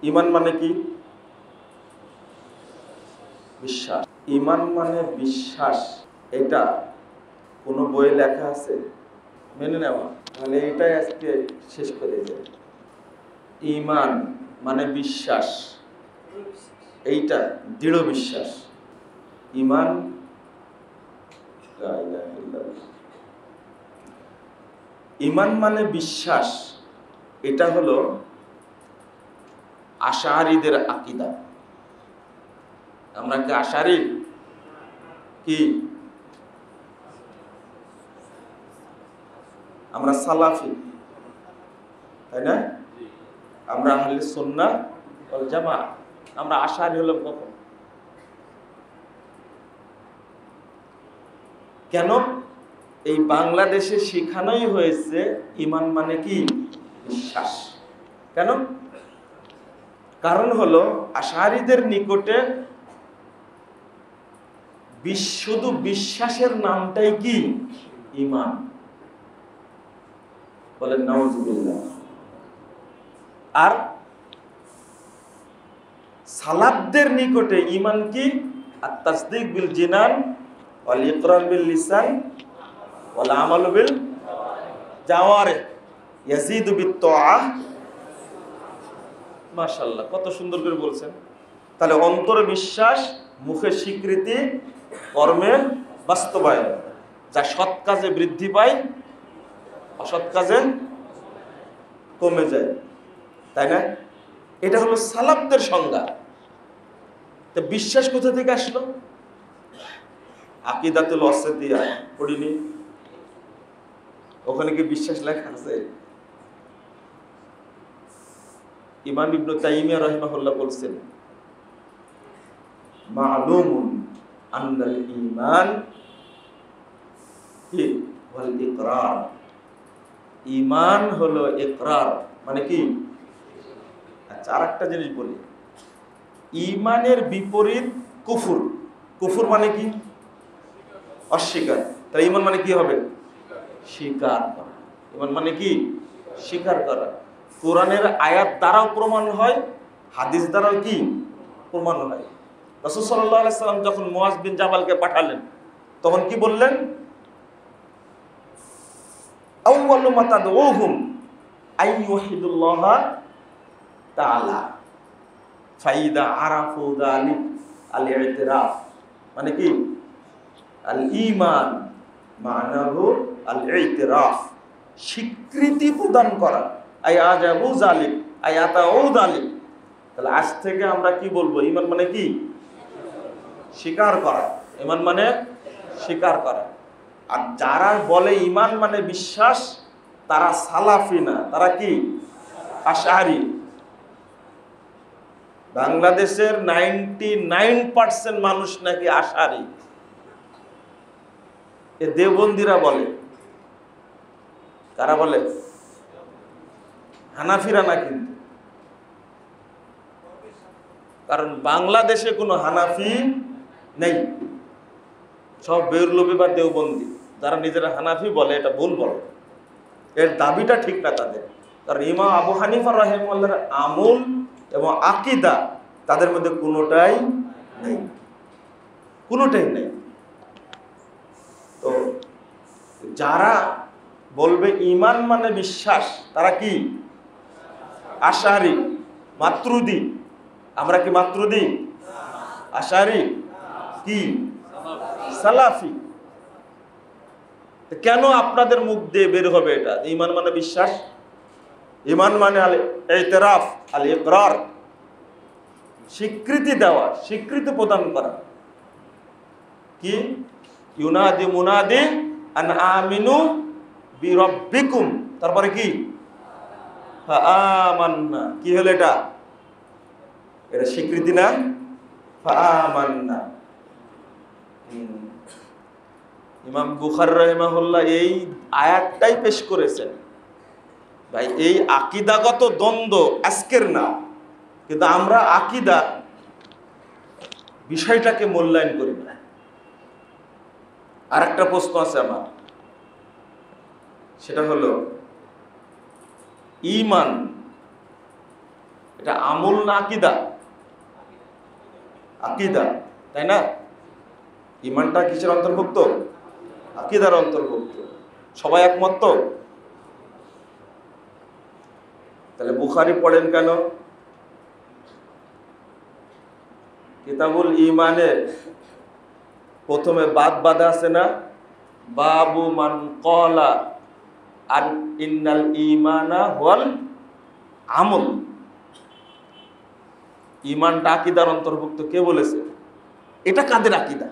ঈমান মানে কি? বিশ্বাস। ঈমান মানে বিশ্বাস, এটা কোনো বইয়ে লেখা আছে? মেনে নেওয়া। তাহলে এটাই আজকে শেষ করে যায়। ঈমান মানে বিশ্বাস, এইটা দৃঢ় বিশ্বাস। ঈমান, লা ইলাহা ইল্লাল্লাহ। ঈমান মানে বিশ্বাস, এটা হলো আশারীদের আকীদা। আমরা কি আশারী? কি আমরা সালাফি, তাই না? আমরা আহলে সুন্নাহ ওয়াল জামাআহ। আমরা আশারী হলাম কখন? কেন? এই বাংলাদেশে শেখানোই হয়েছে ঈমান মানে কি? বিশ্বাস। কেন? কারণ হলো আশারীদের নিকটে শুধু বিশ্বাসের নামটাই কি? ঈমান। বলেন নাউযুবিল্লাহ। আর সালাফদের নিকটে ঈমান কি? আত-তাসদীক বিল জিনান ওয়াল ইকরার বিল লিসান ওয়াল আমাল বিল জাওয়ারিহ ইয়াজিদু বিত তাআহ। মাশাআল্লাহ, কত সুন্দর করে বলছেন। তাহলে অন্তরে বিশ্বাস, মুখে স্বীকৃতি, কর্মে বাস্তবায়ন। যা সৎ কাজে বৃদ্ধি পায়, অসৎ কাজে কমে যায়, তাই না? এটা হলো সালাফদের সংজ্ঞা। তো বিশ্বাস কোথা থেকে আসলো? আকিদাতুল ওয়াসিতিয়া পড়িনি? ওখানে কি বিশ্বাস লেখা আছে? ইমাম ইবনে তাইমিয়া রাহিমাহুল্লাহ বলছেন, মা'লুমুন আন্নাল ঈমান কি ওয়াল ইকরার। ঈমান হলো ইকরার, মানে কি? আচ্ছা, আরেকটা জিনিস বলি, ঈমানের বিপরীত কুফর। কুফর মানে কি? অস্বীকার। তাহলে ঈমান মানে কি হবে? স্বীকার করা। ঈমান মানে কি? স্বীকার করা। কোরআনের আয়াত দ্বারাও প্রমাণ হয়, হাদিস দ্বারাও কি প্রমাণ হয়। রাসূল সাল্লাল্লাহু আলাইহি সাল্লাম যখন মুআয বিন জাবালকে পাঠালেন, তখন কি বললেন? আউয়ালু মা তাদউহুম আইয়ুহিদুল্লাহ তাআলা ফাইদা আরাফু যালিক আল ইতিরাফ। মানে কি? আল ঈমান মানাহু আল ইতিরাফ, স্বীকৃতি প্রদান করা। আয়াজাবু যালিক আয়াতাউ যালিক। তাহলে আজ থেকে আমরা কি বলবো? ঈমান মানে কি? স্বীকার করা। ঈমান মানে স্বীকার করা। আর যারা বলে ঈমান মানে বিশ্বাস, তারা সালাফি না, তারা কি? আশআরী। বাংলাদেশের 99% মানুষ নাকি আশআরী। এ দেওবন্দিরা বলে। কারা বলে? হানাফিরা না কিন্তু। কারণ বাংলাদেশে কোনো হানাফি নেই, সব বেরলভী বা দেওবন্দি। যারা নিজেরা হানাফি বলে, এটা ভুল বলে, এর দাবিটা ঠিক না তাদের। কারণ ইমাম আবু হানিফা রাহিমাহুল্লাহর আমল এবং আকীদা তাদের মধ্যে কোনোটাই নেই, কোনোটাই নেই। তো যারা বলবে ঈমান মানে বিশ্বাস, তারা কি? আশআরী, মাতরুদি। আমরা কি মাতরুদি? আশআরী কি? সালাফি। কেন আপনাদের মুখ দিয়ে বের হবে এটা ঈমান মানে বিশ্বাস? ঈমান মানে আল ইতিরাফ, আল ইকরার, স্বীকৃতি দেওয়া, স্বীকৃতি প্রদান করা। কি? ইউনাদি মুনাদি আন আমিনু বিরাব্বিকুম। তারপরে কি? ফাআমান্না। কি হলো এটা? এটা স্বীকৃতি না? ফাআমান্না। ইমাম বুখারী রাহিমাহুল্লাহ এই আয়াতটাই পেশ করেছেন। ভাই, এই আকীদাগত দ্বন্দ্ব আজকের না, কিন্তু আমরা আকীদা বিষয়টাকে মূল্যায়ন করি না। আর একটা প্রশ্ন আছে আমার, সেটা হলো ঈমান এটা আমল না আকীদা? আকীদা, তাই না? ঈমানটা কিসের অন্তর্ভুক্ত? আকীদার অন্তর্ভুক্ত। সবাই একমত তো? তাহলে বুখারী পড়েন কেন? কিতাবুল ঈমানে প্রথমে বাদ বাঁধা আছে না, বাবু মান ক্বালা আন ইন্নাল ঈমানা ওয়াল আমল। ঈমানটা আকীদার অন্তর্ভুক্ত, কে বলেছে? এটা কাদের আকীদা?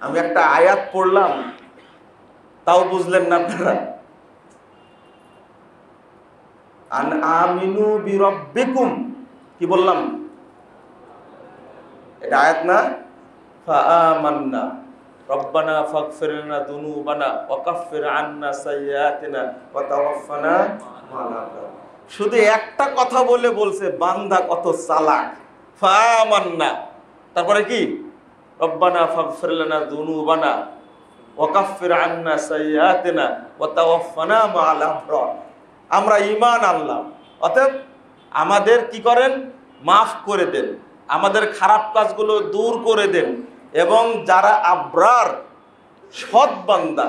আমি একটা আয়াত পড়লাম, তাও বুঝলেন না আপনারা। আন আমিনু বিরাব্বিকুম, কি বললাম? এটা আয়াত না? ফাআমান্না রব্বানা ফাগফির লানা যুনুবানা ওয়া কাফফির আন্না সাইয়্যাতিনা ওয়া তাওয়াফফানা মা'আল আবরার। শুধু একটা কথা বলে বলছে, বান্দা কত চালাক। ফাআমান্না, তারপরে কি? রব্বানা ফাগফির লানা যুনুবানা ওয়া কাফফির আন্না সাইয়্যাতিনা ওয়া তাওয়াফফানা মা'আল আবরার। আমরা ঈমান আনলাম, অতএব আমাদের কি করেন? মাফ করে দেন, আমাদের খারাপ কাজগুলো দূর করে দেন, এবং যারা আবরার সৎ বান্দা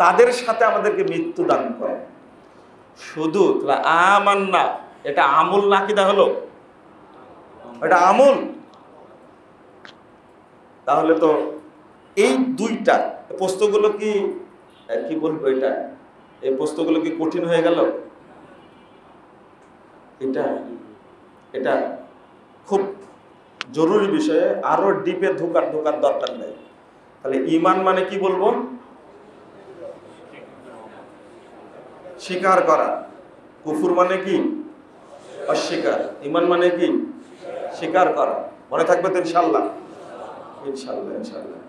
তাদের সাথে আমাদেরকে মৃত্যু দান করেন। শুধু আমান্না, এটা আমল না আকীদা হলো? এটা আমল। তাহলে তো এই দুইটা প্রশ্নগুলো কি কি বলবো, এটা এই প্রশ্নগুলো কি কঠিন হয়ে গেল? এটা এটা খুব জরুরি বিষয়ে আরো ডিপে ঢোকার দরকার নেই। তাহলে ঈমান মানে কি বলবো? স্বীকার করা। কুফর মানে কি? অস্বীকার। ঈমান মানে কি? স্বীকার করা। মনে থাকবে তো ইনশাআল্লাহ? ইনশাআল্লাহ ইনশাআল্লাহ।